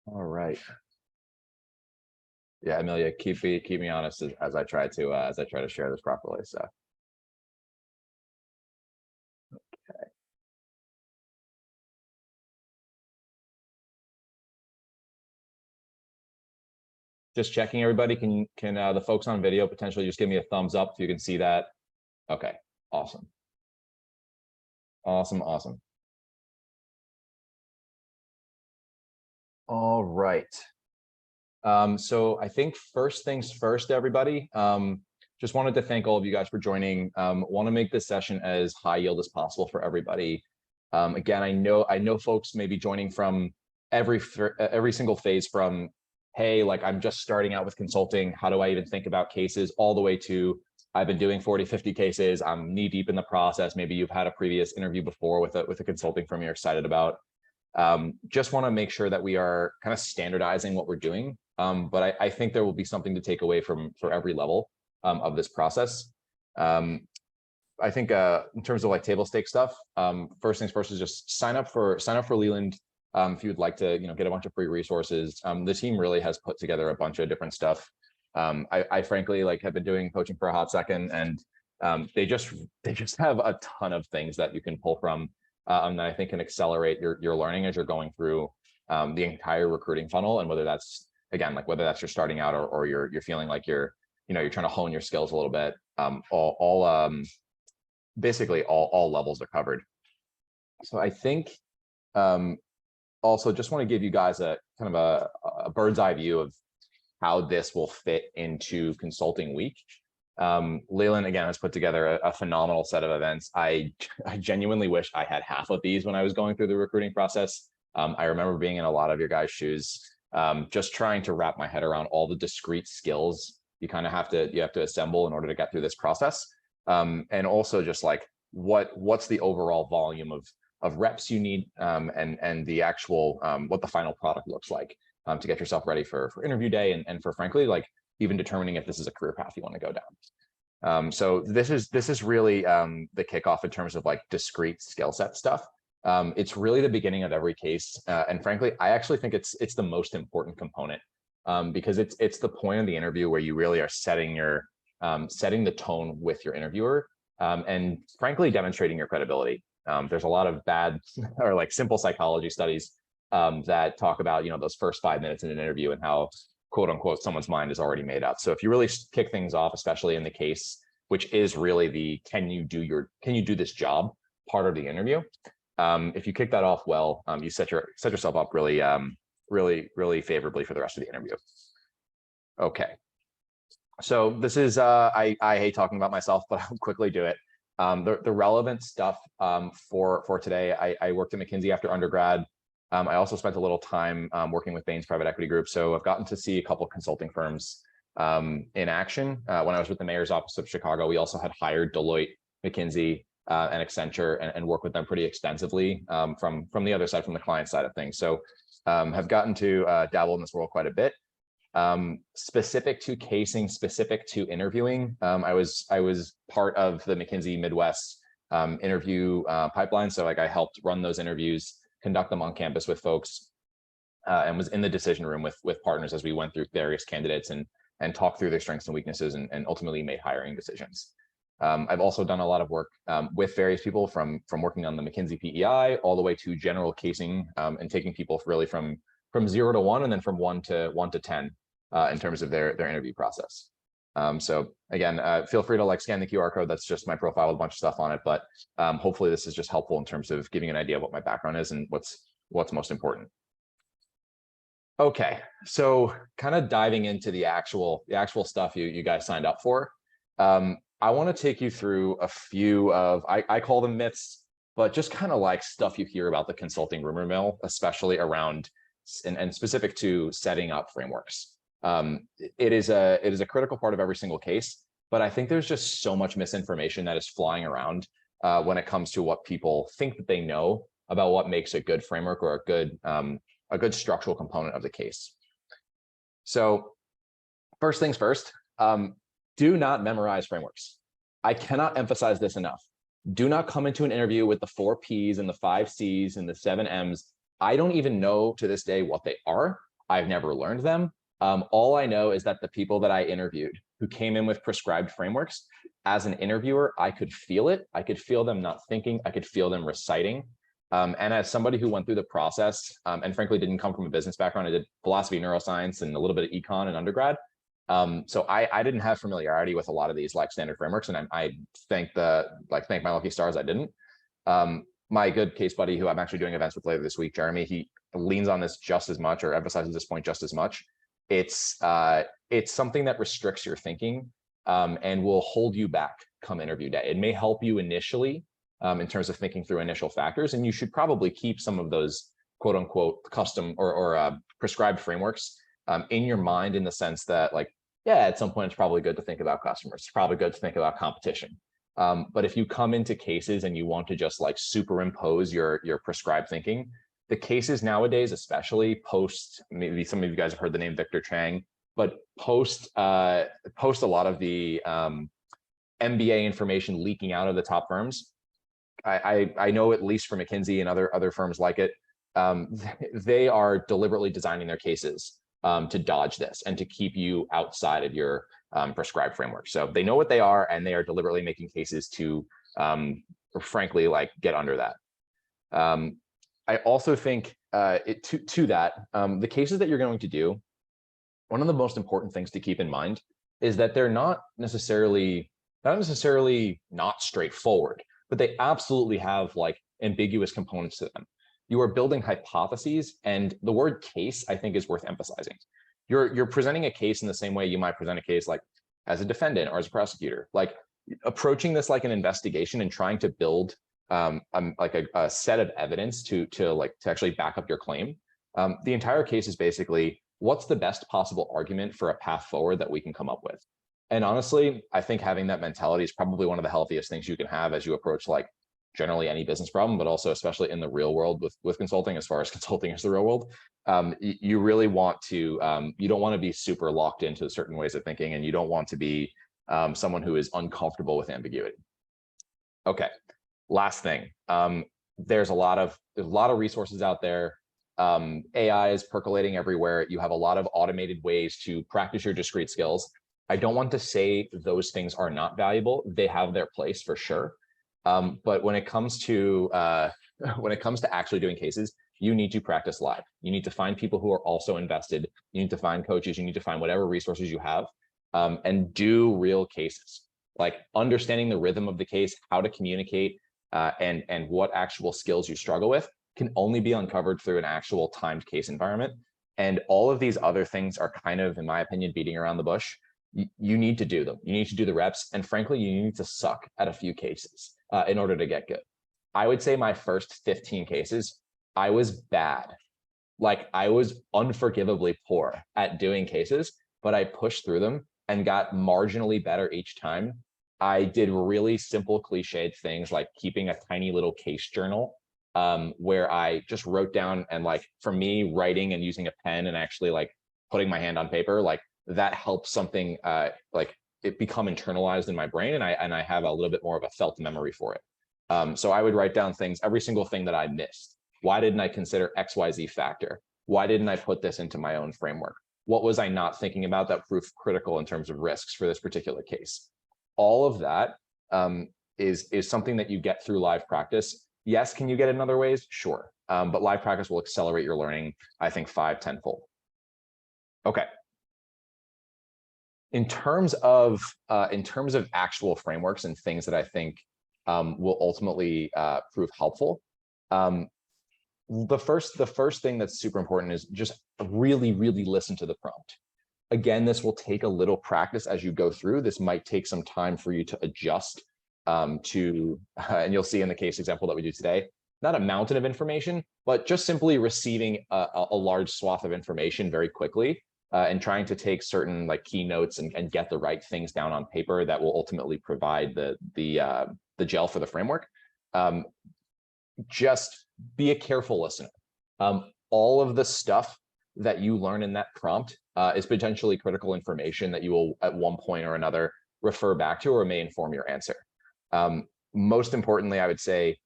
All right. Yeah, Amelia, keep me honest as I try to share this properly. So just checking everybody. Can the folks on video potentially just give me a thumbs up if you can see that? Okay, awesome. Awesome, awesome. All right. So I think first things first, everybody. Just wanted to thank all of you guys for joining. Want to make this session as high yield as possible for everybody. Again, I know folks may be joining from every single phase from, hey, like I'm just starting out with consulting. How do I even think about cases, all the way to I've been doing 40, 50 cases. I'm knee deep in the process. Maybe you've had a previous interview before with a consulting firm you're excited about. Just want to make sure that we are kind of standardizing what we're doing. But I think there will be something to take away for every level of this process. I think in terms of like table stake stuff, first things first is just sign up for Leland if you would like to get a bunch of free resources. The team really has put together a bunch of different stuff. I frankly have been doing coaching for a hot second, and they just have a ton of things that you can pull from. That I think can accelerate your learning as you're going through the entire recruiting funnel. And whether that's, again, whether that's you're starting out or you're feeling like you're trying to hone your skills a little bit, basically all levels are covered. So I think also just want to give you guys a kind of a bird's eye view of how this will fit into Consulting Week. Leland, again, has put together a phenomenal set of events. I genuinely wish I had half of these when I was going through the recruiting process. I remember being in a lot of your guys' shoes, just trying to wrap my head around all the discrete skills you kind of have to assemble in order to get through this process. And also just what's the overall volume of reps you need, and the actual what the final product looks like to get yourself ready for interview day, and for frankly even determining if this is a career path you want to go down. So this is really the kickoff in terms of discrete skill set stuff. It's really the beginning of every case, and frankly, I actually think it's the most important component, because it's the point of the interview where you really are setting the tone with your interviewer, and frankly demonstrating your credibility. There's a lot of bad or simple psychology studies that talk about those first 5 minutes in an interview and how, quote unquote, someone's mind is already made up. So if you really kick things off, especially in the case, which is really the can you do this job part of the interview, if you kick that off well, you set yourself up really really favorably for the rest of the interview. Okay, so this is I hate talking about myself, but I'll quickly do it. The relevant stuff for today. I worked at McKinsey after undergrad. I also spent a little time working with Bain's private equity group. So I've gotten to see a couple of consulting firms in action. When I was with the mayor's office of Chicago, we also had hired Deloitte, McKinsey, and Accenture, and work with them pretty extensively from the other side, from the client side of things. So have gotten to dabble in this world quite a bit. Specific to casing, specific to interviewing, I was part of the McKinsey Midwest interview pipeline. So I helped run those interviews, conduct them on campus with folks, and was in the decision room with partners as we went through various candidates and talked through their strengths and weaknesses, and ultimately made hiring decisions. I've also done a lot of work with various people from working on the McKinsey PEI all the way to general casing, and taking people really from 0 to 1, and then from 1 to 10 in terms of their interview process. So again, feel free to scan the QR code. That's just my profile with a bunch of stuff on it. But hopefully this is just helpful in terms of giving an idea of what my background is and what's most important. Okay, so kind of diving into the actual stuff you guys signed up for. I want to take you through a few of, I call them myths, but just kind of stuff you hear about the consulting rumor mill, especially around and specific to setting up frameworks. It is a critical part of every single case, but I think there's just so much misinformation that is flying around when it comes to what people think that they know about what makes a good framework or a good structural component of the case. So first things first, do not memorize frameworks. I cannot emphasize this enough. Do not come into an interview with the 4 Ps and the 5 Cs and the 7 Ms. I don't even know to this day what they are. I've never learned them. All I know is that the people that I interviewed who came in with prescribed frameworks, as an interviewer, I could feel it. I could feel them not thinking. I could feel them reciting. And as somebody who went through the process, and frankly didn't come from a business background, I did philosophy, neuroscience, and a little bit of econ in undergrad. So I didn't have familiarity with a lot of these like standard frameworks, and I thank my lucky stars I didn't. My good case buddy, who I'm actually doing events with later this week, Jeremy, he leans on this just as much, or emphasizes this point just as much. It's something that restricts your thinking, and will hold you back come interview day. It may help you initially in terms of thinking through initial factors, and you should probably keep some of those quote unquote custom or prescribed frameworks in your mind, in the sense that, like, yeah, at some point it's probably good to think about customers. It's probably good to think about competition. But if you come into cases and you want to just like superimpose your prescribed thinking, the cases nowadays, especially post, maybe some of you guys have heard the name Victor Chang, but post a lot of the MBA information leaking out of the top firms, I know, at least for McKinsey and other firms like it, they are deliberately designing their cases to dodge this and to keep you outside of your prescribed framework. So they know what they are, and they are deliberately making cases to, frankly, like get under that. I also think to that, the cases that you're going to do, one of the most important things to keep in mind is that they're not necessarily not straightforward, but they absolutely have like ambiguous components to them. You are building hypotheses, and the word case, I think, is worth emphasizing. You're presenting a case in the same way you might present a case like as a defendant or as a prosecutor, like approaching this like an investigation and trying to build like a set of evidence to actually back up your claim. The entire case is basically, what's the best possible argument for a path forward that we can come up with? And honestly, I think having that mentality is probably one of the healthiest things you can have as you approach like generally any business problem, but also especially in the real world with consulting, as far as consulting is the real world. You really want to, you don't want to be super locked into certain ways of thinking, and you don't want to be someone who is uncomfortable with ambiguity. Okay, last thing. There's a lot of resources out there. AI is percolating everywhere. You have a lot of automated ways to practice your discrete skills. I don't want to say those things are not valuable. They have their place for sure. But when it comes to actually doing cases, you need to practice live. You need to find people who are also invested. You need to find coaches. You need to find whatever resources you have, and do real cases. Like understanding the rhythm of the case, how to communicate, and what actual skills you struggle with can only be uncovered through an actual timed case environment. And all of these other things are kind of, in my opinion, beating around the bush. You need to do them. You need to do the reps. And frankly, you need to suck at a few cases in order to get good. I would say my first 15 cases, I was bad. Like I was unforgivably poor at doing cases, but I pushed through them and got marginally better each time. I did really simple cliched things like keeping a tiny little case journal where I just wrote down, and like for me, writing and using a pen and actually like putting my hand on paper, like that helps something like it become internalized in my brain, and I have a little bit more of a felt memory for it. So I would write down things, every single thing that I missed. Why didn't I consider XYZ factor? Why didn't I put this into my own framework? What was I not thinking about that proved critical in terms of risks for this particular case? All of that is something that you get through live practice. Yes, can you get it in other ways? Sure. But live practice will accelerate your learning, I think, 5-10-fold. Okay. In terms of actual frameworks and things that I think will ultimately prove helpful, the first thing that's super important is just really listen to the prompt. Again, this will take a little practice as you go through. This might take some time for you to adjust to, and you'll see in the case example that we do today, not a mountain of information, but just simply receiving a large swath of information very quickly. And trying to take certain like keynotes and get the right things down on paper that will ultimately provide the gel for the framework. Just be a careful listener. All of the stuff that you learn in that prompt is potentially critical information that you will at one point or another refer back to, or may inform your answer. Most importantly, I would say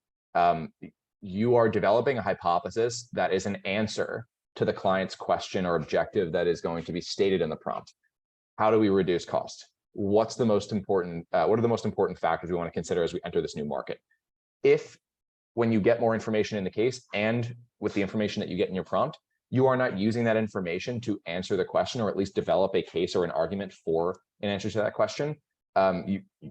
you are developing a hypothesis that is an answer to the client's question or objective that is going to be stated in the prompt. How do we reduce cost? What's the most important, what are the most important factors we want to consider as we enter this new market? If when you get more information in the case and with the information that you get in your prompt, you are not using that information to answer the question or at least develop a case or an argument for an answer to that question,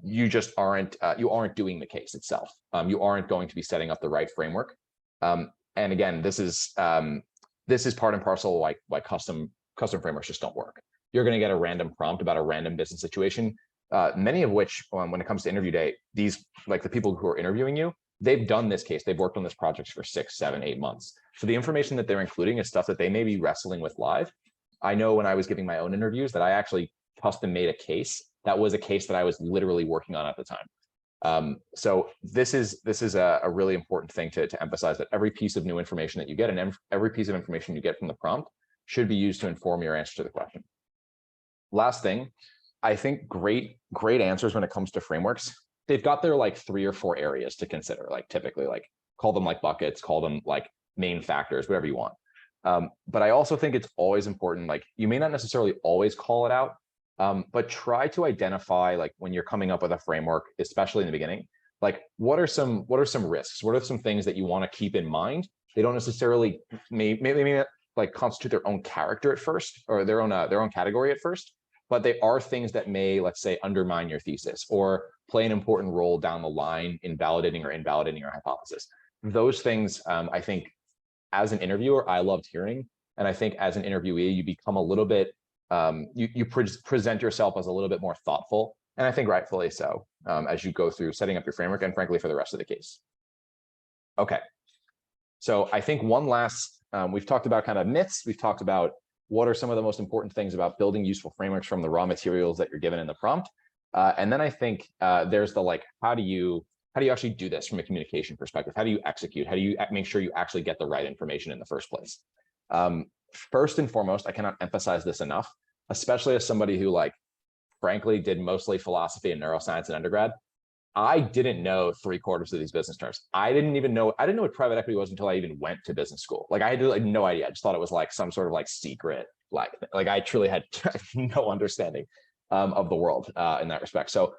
you just aren't you aren't doing the case itself. You aren't going to be setting up the right framework. And again, this is part and parcel why custom frameworks just don't work. You're going to get a random prompt about a random business situation, many of which, when it comes to interview day, these like the people who are interviewing you, they've done this case, they've worked on this project for 6, 7, 8 months. So the information that they're including is stuff that they may be wrestling with live. I know when I was giving my own interviews that I actually custom made a case that was a case that I was literally working on at the time. So this is a really important thing to emphasize, that every piece of new information that you get and every piece of information you get from the prompt should be used to inform your answer to the question. Last thing, I think great answers when it comes to frameworks, they've got their like 3 or 4 areas to consider, like typically like call them like buckets, call them like main factors, whatever you want. But I also think it's always important, like you may not necessarily always call it out, but try to identify, like when you're coming up with a framework, especially in the beginning, like what are some risks? What are some things that you want to keep in mind? They don't necessarily maybe like constitute their own character at first, or their own category at first, but they are things that may, let's say, undermine your thesis or play an important role down the line in validating or invalidating your hypothesis. Those things, I think, as an interviewer, I loved hearing. And I think as an interviewee, you become a little bit, you present yourself as a little bit more thoughtful. And I think rightfully so, as you go through setting up your framework and frankly, for the rest of the case. Okay. So I think one last, we've talked about kind of myths. We've talked about what are some of the most important things about building useful frameworks from the raw materials that you're given in the prompt. And then I think there's the like, how do you actually do this from a communication perspective? How do you execute? How do you make sure you actually get the right information in the first place? First and foremost, I cannot emphasize this enough, especially as somebody who, like, frankly, did mostly philosophy and neuroscience in undergrad. I didn't know 3/4 of these business terms. I didn't know what private equity was until I even went to business school. Like I had like no idea. I just thought it was like some sort of like secret, like I truly had no understanding of the world in that respect. So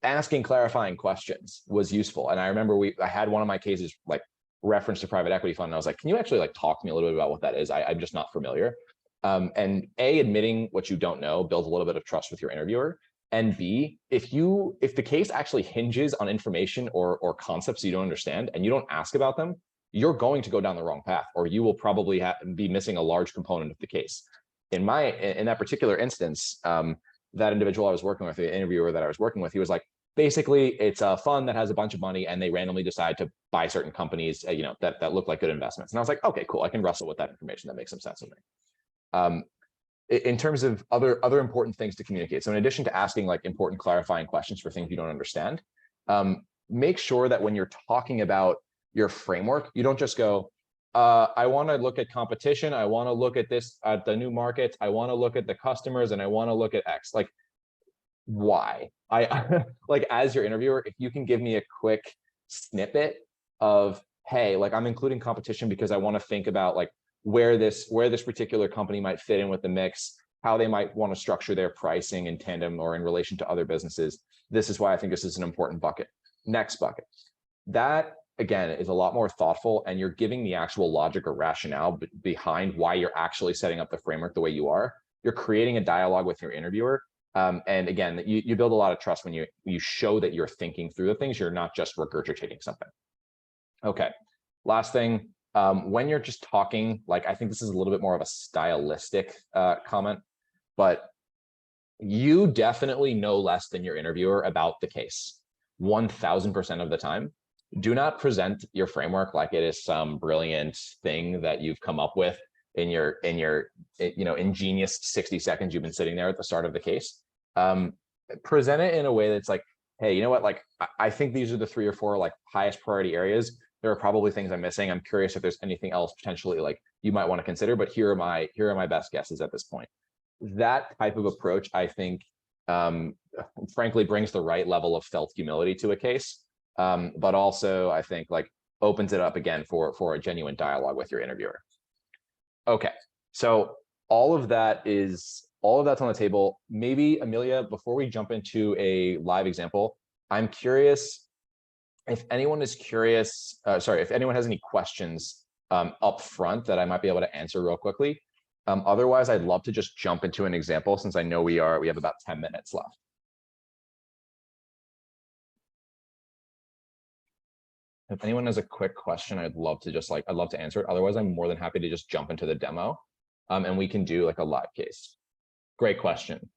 asking clarifying questions was useful. And I remember I had one of my cases like reference to private equity fund. And I was like, can you actually like talk to me a little bit about what that is? I'm just not familiar. And A, admitting what you don't know builds a little bit of trust with your interviewer. And B, if the case actually hinges on information or concepts you don't understand and you don't ask about them, you're going to go down the wrong path, or you will probably be missing a large component of the case. In that particular instance, that individual I was working with, the interviewer that I was working with, he was like, basically, it's a fund that has a bunch of money and they randomly decide to buy certain companies, that look like good investments. And I was like, okay, cool. I can wrestle with that information. That makes some sense to me. In terms of other important things to communicate. So in addition to asking like important clarifying questions for things you don't understand, make sure that when you're talking about your framework, you don't just go, I want to look at competition. I want to look at this, at the new markets. I want to look at the customers and I want to look at X. Like, why? I like, as your interviewer, if you can give me a quick snippet of, hey, like I'm including competition because I want to think about like where this particular company might fit in with the mix, how they might want to structure their pricing in tandem or in relation to other businesses. This is why I think this is an important bucket. Next bucket. That, again, is a lot more thoughtful, and you're giving the actual logic or rationale behind why you're actually setting up the framework the way you are. You're creating a dialogue with your interviewer. And again, you build a lot of trust when you show that you're thinking through the things, you're not just regurgitating something. Okay, last thing. When you're just talking, like I think this is a little bit more of a stylistic comment, but you definitely know less than your interviewer about the case 1000% of the time. Do not present your framework like it is some brilliant thing that you've come up with in your ingenious 60 seconds you've been sitting there at the start of the case. Present it in a way that's like, hey, you know what, like I think these are the 3 or 4 like highest priority areas. There are probably things I'm missing. I'm curious if there's anything else potentially like you might want to consider, but here are my best guesses at this point. That type of approach, I think, frankly, brings the right level of felt humility to a case, but also I think like opens it up again for a genuine dialogue with your interviewer. Okay, So all of that's on the table. Maybe Amelia, before we jump into a live example, I'm curious if anyone is curious, if anyone has any questions up front that I might be able to answer real quickly. Otherwise, I'd love to just jump into an example since I know we have about 10 minutes left. If anyone has a quick question, I'd love to answer it. Otherwise, I'm more than happy to just jump into the demo and we can do like a live case. Great question.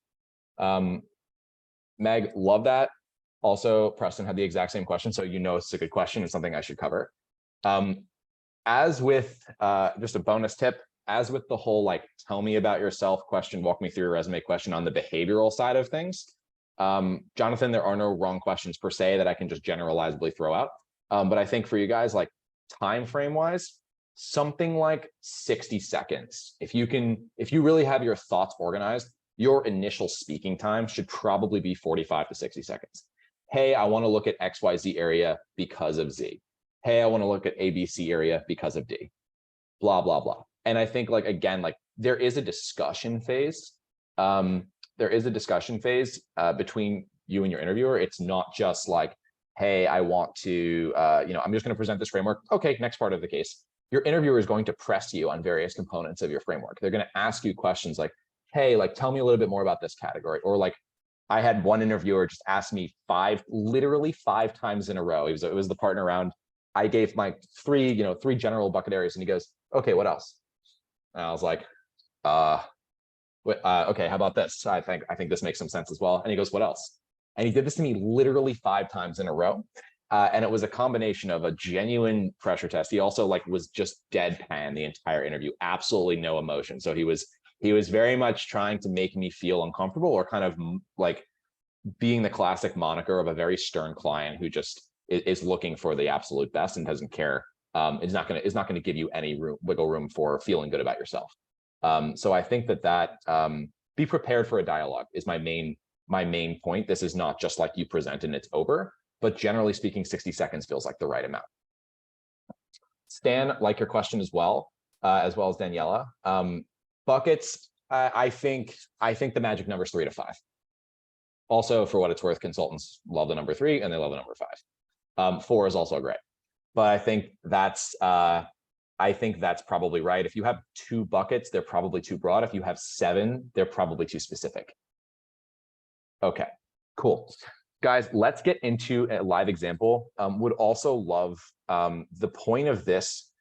Meg, love that. Also, Preston had the exact same question, so you know it's a good question and something I should cover. As with just a bonus tip, as with the whole like tell me about yourself question, walk me through your resume question on the behavioral side of things, Jonathan, there are no wrong questions per se that I can just generalizably throw out. But I think for you guys, like time frame wise, something like 60 seconds. If you really have your thoughts organized, your initial speaking time should probably be 45 to 60 seconds. Hey, I want to look at XYZ area because of Z. Hey, I want to look at ABC area because of D. Blah, blah, blah. And I think like, again, like there is a discussion phase. There is a discussion phase between you and your interviewer. It's not just like, hey, I want to, I'm just going to present this framework. Okay, next part of the case. Your interviewer is going to press you on various components of your framework. They're going to ask you questions like, hey, like, tell me a little bit more about this category. Or like, I had one interviewer just ask me literally five times in a row. It was the partner round. I gave my three general bucket areas, and he goes, okay, what else? And I was like, okay, how about this? I think this makes some sense as well. And he goes, what else? And he did this to me literally 5 times in a row. And it was a combination of a genuine pressure test. He also like was just deadpan the entire interview, absolutely no emotion. So he was very much trying to make me feel uncomfortable, or kind of like being the classic moniker of a very stern client who just is looking for the absolute best and doesn't care. It's not going to give you any wiggle room for feeling good about yourself. So I think that be prepared for a dialogue is my main point. This is not just like you present and it's over, but generally speaking, 60 seconds feels like the right amount. Stan, like your question as well as Daniela. Buckets, I think the magic number is 3 to 5. Also, for what it's worth, consultants love the number 3 and they love the number 5. 4 is also great, but I think that's probably right. If you have 2 buckets, they're probably too broad. If you have 7, they're probably too specific. Okay, cool. Guys, let's get into a live example. Would also love, the point of this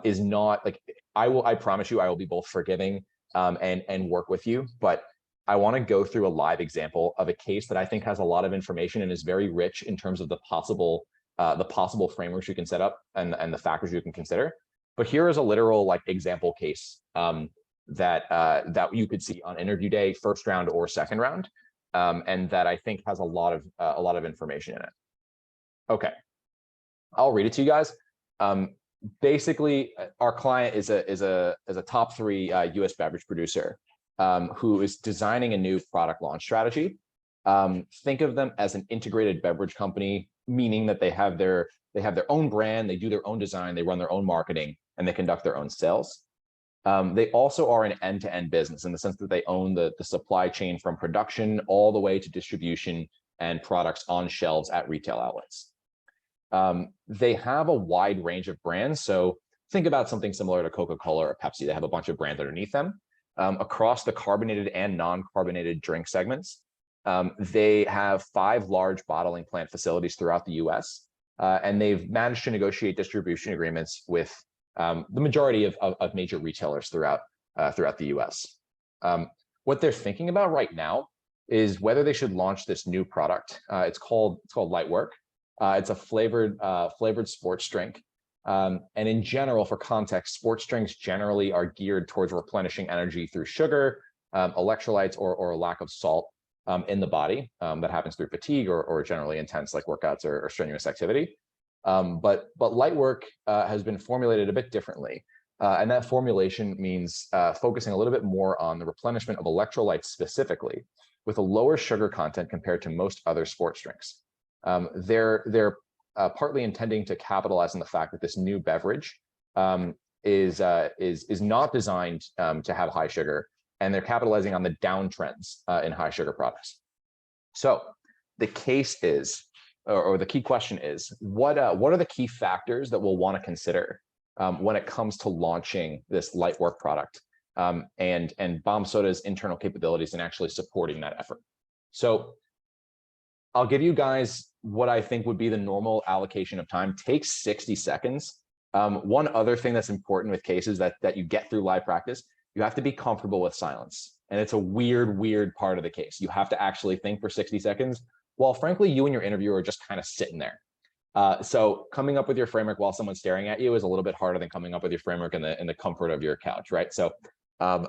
is not like, I promise you I will be both forgiving and work with you, but I want to go through a live example of a case that I think has a lot of information and is very rich in terms of the possible frameworks you can set up and the factors you can consider. But here is a literal like example case that you could see on interview day, first round or second round. And that I think has a lot of information in it. Okay, I'll read it to you guys. Basically, our client is a top 3 U.S. beverage producer who is designing a new product launch strategy. Think of them as an integrated beverage company, meaning that they have their own brand, they do their own design, they run their own marketing, and they conduct their own sales. They also are an end-to-end business in the sense that they own the supply chain from production all the way to distribution and products on shelves at retail outlets. They have a wide range of brands. So think about something similar to Coca-Cola or Pepsi. They have a bunch of brands underneath them across the carbonated and non-carbonated drink segments. They have 5 large bottling plant facilities throughout the US, and they've managed to negotiate distribution agreements with the majority of major retailers throughout the US. What they're thinking about right now is whether they should launch this new product. It's called Lightwork. It's a flavored sports drink. And in general, for context, sports drinks generally are geared towards replenishing energy through sugar, electrolytes, or a lack of salt in the body that happens through fatigue or generally intense like workouts or strenuous activity. But Lightwork has been formulated a bit differently. And that formulation means focusing a little bit more on the replenishment of electrolytes specifically, with a lower sugar content compared to most other sports drinks. They're partly intending to capitalize on the fact that this new beverage is not designed to have high sugar, and they're capitalizing on the downtrends in high sugar products. So the case is, or the key question is, what are the key factors that we'll want to consider when it comes to launching this light work product and Bomb Soda's internal capabilities and actually supporting that effort? So I'll give you guys what I think would be the normal allocation of time. Takes 60 seconds. One other thing that's important with cases that you get through live practice, you have to be comfortable with silence. And it's a weird part of the case. You have to actually think for 60 seconds, while frankly, you and your interviewer are just kind of sitting there. So coming up with your framework while someone's staring at you is a little bit harder than coming up with your framework in the comfort of your couch, right? So I'll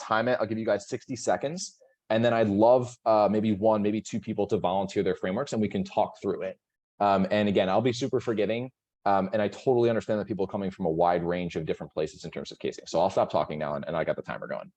time it. I'll give you guys 60 seconds. And then I'd love maybe one, maybe two people to volunteer their frameworks and we can talk through it. And again, I'll be super forgiving. And I totally understand that people are coming from a wide range of different places in terms of casing. So I'll stop talking now and I got the timer going.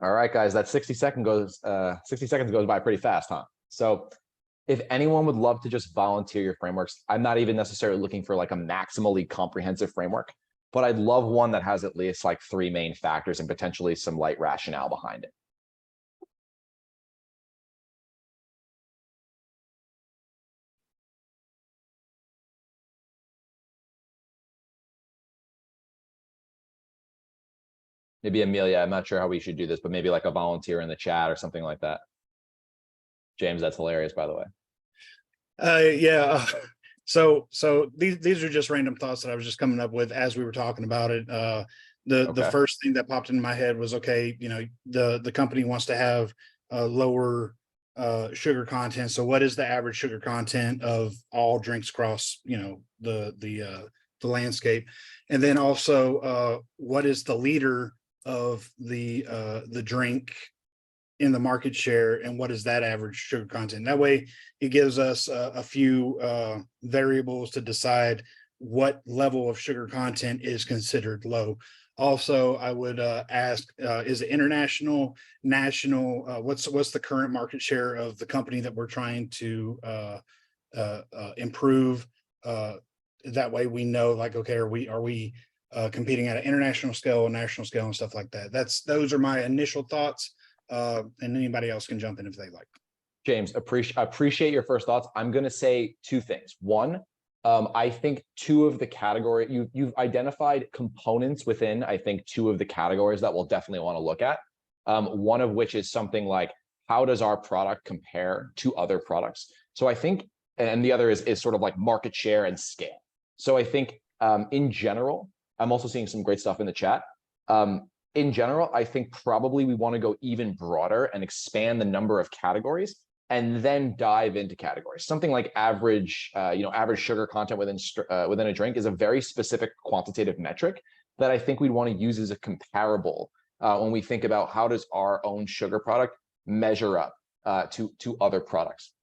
All right, guys, that 60 seconds goes by pretty fast, huh? So if anyone would love to just volunteer your frameworks, I'm not even necessarily looking for like a maximally comprehensive framework, but I'd love one that has at least like 3 main factors and potentially some light rationale behind it. Maybe Amelia, I'm not sure how we should do this, but maybe like a volunteer in the chat or something like that. James, that's hilarious, by the way. Yeah. So these are just random thoughts that I was just coming up with as we were talking about it. The first thing that popped in my head was, okay, you know, the company wants to have lower sugar content. So what is the average sugar content of all drinks across, you know, the landscape? And then also what is the leader of the drink in the market share, and what is that average sugar content? That way it gives us a few variables to decide what level of sugar content is considered low. Also, I would ask, is it international, national? What's the current market share of the company that we're trying to improve? That way we know, like, okay, are we competing at an international scale, national scale, and stuff like that? Those are my initial thoughts. And anybody else can jump in if they like. James, appreciate your first thoughts. I'm going to say 2 things. One, I think 2 of the category you've identified components within, I think 2 of the categories that we'll definitely want to look at. One of which is something like, how does our product compare to other products? So I think, and the other is sort of like market share and scale. So I think in general, I'm also seeing some great stuff in the chat. In general, I think probably we want to go even broader and expand the number of categories and then dive into categories. Something like average sugar content within a drink is a very specific quantitative metric that I think we'd want to use as a comparable when we think about how does our own sugar product measure up to other products.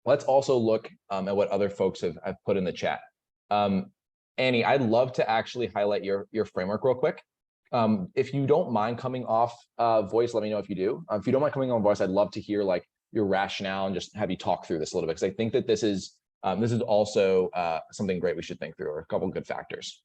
Let's also look at what other folks have put in the chat. Annie, I'd love to actually highlight your framework real quick. If you don't mind coming off voice, let me know if you do. If you don't mind coming on voice, I'd love to hear like your rationale and just have you talk through this a little bit, because I think that this is also something great we should think through, or a couple of good factors.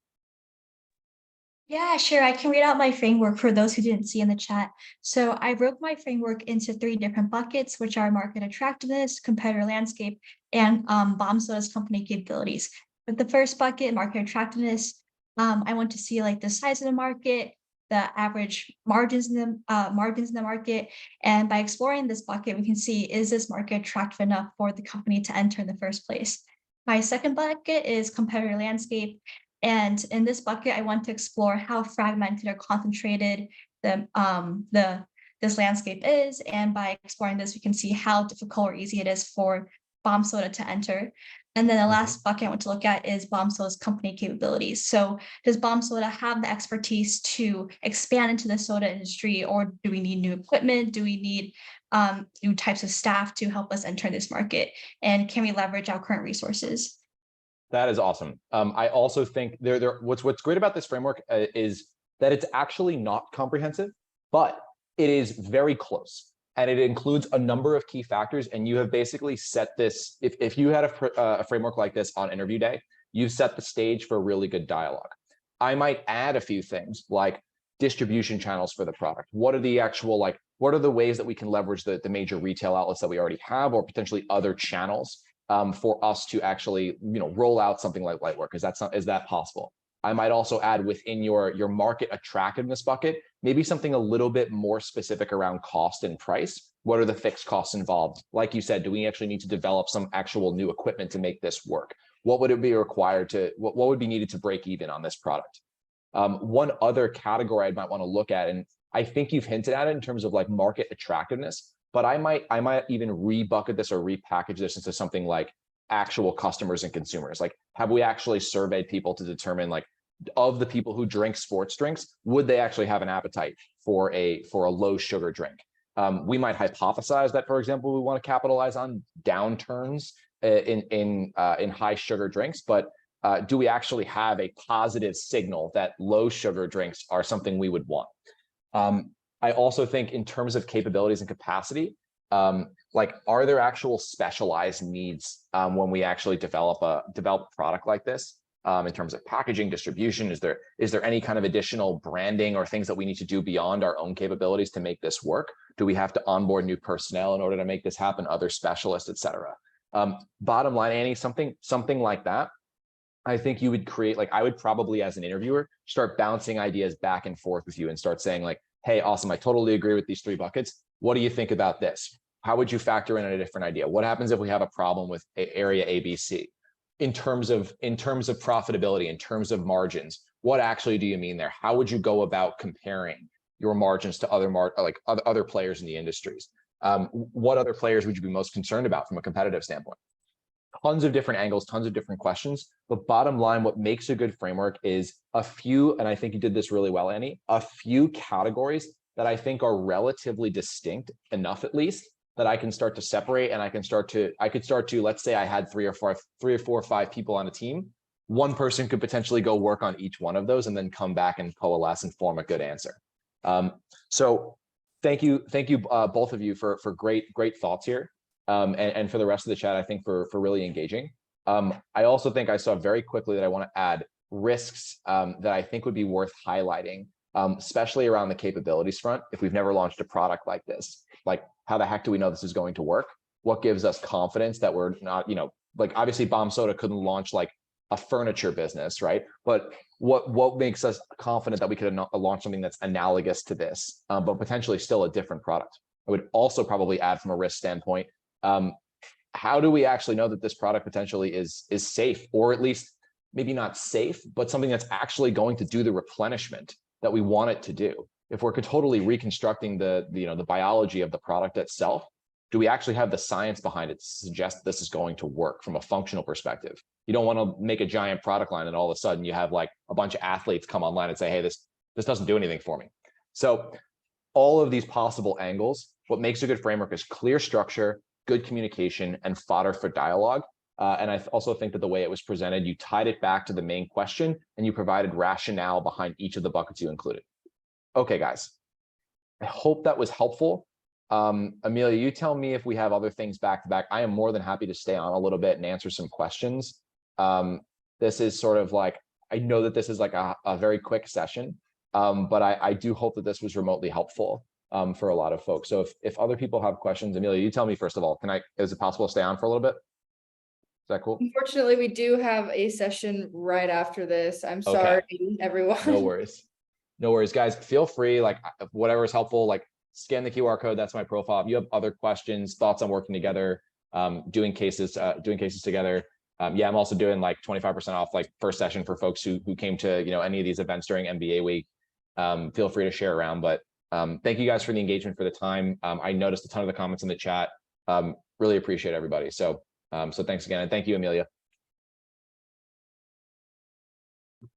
Yeah, sure. I can read out my framework for those who didn't see in the chat. So I broke my framework into 3 different buckets, which are market attractiveness, competitor landscape, and Bomb Soda's company capabilities. But the first bucket, market attractiveness, I want to see like the size of the market, the average margins in the market. And by exploring this bucket, we can see, is this market attractive enough for the company to enter in the first place? My second bucket is competitor landscape. And in this bucket, I want to explore how fragmented or concentrated this landscape is. And by exploring this, we can see how difficult or easy it is for Bomb Soda to enter. And then the last bucket I want to look at is Bomb Soda's company capabilities. So does Bomb Soda have the expertise to expand into the soda industry, or do we need new equipment? Do we need new types of staff to help us enter this market? And can we leverage our current resources? That is awesome. I also think what's great about this framework is that it's actually not comprehensive, but it is very close. And it includes a number of key factors. And you have basically set this, if you had a framework like this on interview day, you've set the stage for really good dialogue. I might add a few things like distribution channels for the product. What are the actual, what are the ways that we can leverage the major retail outlets that we already have, or potentially other channels for us to actually, roll out something like Lightwork? Is that possible? I might also add within your market attractiveness bucket, maybe something a little bit more specific around cost and price. What are the fixed costs involved? Like you said, do we actually need to develop some actual new equipment to make this work? What would it be required to, what would be needed to break even on this product? One other category I might want to look at, and I think you've hinted at it in terms of market attractiveness, but I might even re-bucket this or repackage this into something like actual customers and consumers. Have we actually surveyed people to determine of the people who drink sports drinks, would they actually have an appetite for a low sugar drink? We might hypothesize that, for example, we want to capitalize on downturns in high sugar drinks, but do we actually have a positive signal that low sugar drinks are something we would want? I also think in terms of capabilities and capacity, are there actual specialized needs when we actually develop a product like this? In terms of packaging, distribution, is there any kind of additional branding or things that we need to do beyond our own capabilities to make this work? Do we have to onboard new personnel in order to make this happen, other specialists, et cetera? Bottom line, Annie, something like that, I think you would create, I would probably, as an interviewer, start bouncing ideas back and forth with you and start saying hey, awesome, I totally agree with these 3 buckets. What do you think about this? How would you factor in a different idea? What happens if we have a problem with area ABC? In terms of profitability, in terms of margins, what actually do you mean there? How would you go about comparing your margins to other players in the industries? What other players would you be most concerned about from a competitive standpoint? Tons of different angles, tons of different questions. But bottom line, what makes a good framework is a few, and I think you did this really well, Annie, a few categories that I think are relatively distinct enough, at least, that I can start to separate, and I could start to, let's say I had 3 or 4 or 5 people on a team. One person could potentially go work on each one of those and then come back and coalesce and form a good answer. So thank you both of you for great thoughts here. And for the rest of the chat, I think for really engaging. I also think I saw very quickly that I want to add risks that I think would be worth highlighting, especially around the capabilities front. If we've never launched a product like this, how the heck do we know this is going to work? What gives us confidence that we're not, obviously Bomb Soda couldn't launch a furniture business, right? But what makes us confident that we could launch something that's analogous to this, but potentially still a different product? I would also probably add from a risk standpoint, how do we actually know that this product potentially is safe, or at least maybe not safe, but something that's actually going to do the replenishment that we want it to do? If we're totally reconstructing the biology of the product itself, do we actually have the science behind it to suggest this is going to work from a functional perspective? You don't want to make a giant product line and all of a sudden you have a bunch of athletes come online and say, hey, this doesn't do anything for me. So all of these possible angles, what makes a good framework is clear structure, good communication, and fodder for dialogue. And I also think that the way it was presented, you tied it back to the main question and you provided rationale behind each of the buckets you included. Okay, guys, I hope that was helpful. Amelia, you tell me if we have other things back to back. I am more than happy to stay on a little bit and answer some questions. This is sort of I know that this is a very quick session, but I do hope that this was remotely helpful for a lot of folks. So if other people have questions, Amelia, you tell me first of all, is it possible to stay on for a little bit? Is that cool? Unfortunately, we do have a session right after this. I'm sorry, everyone. No worries. No worries, guys. Feel free, like whatever is helpful, like scan the QR code. That's my profile. If you have other questions, thoughts on working together, doing cases together. Yeah, I'm also doing like 25% off like first session for folks who came to, you know, any of these events during MBA week. Feel free to share around, but thank you guys for the engagement, for the time. I noticed a ton of the comments in the chat. Really appreciate everybody. So thanks again. And thank you, Amelia.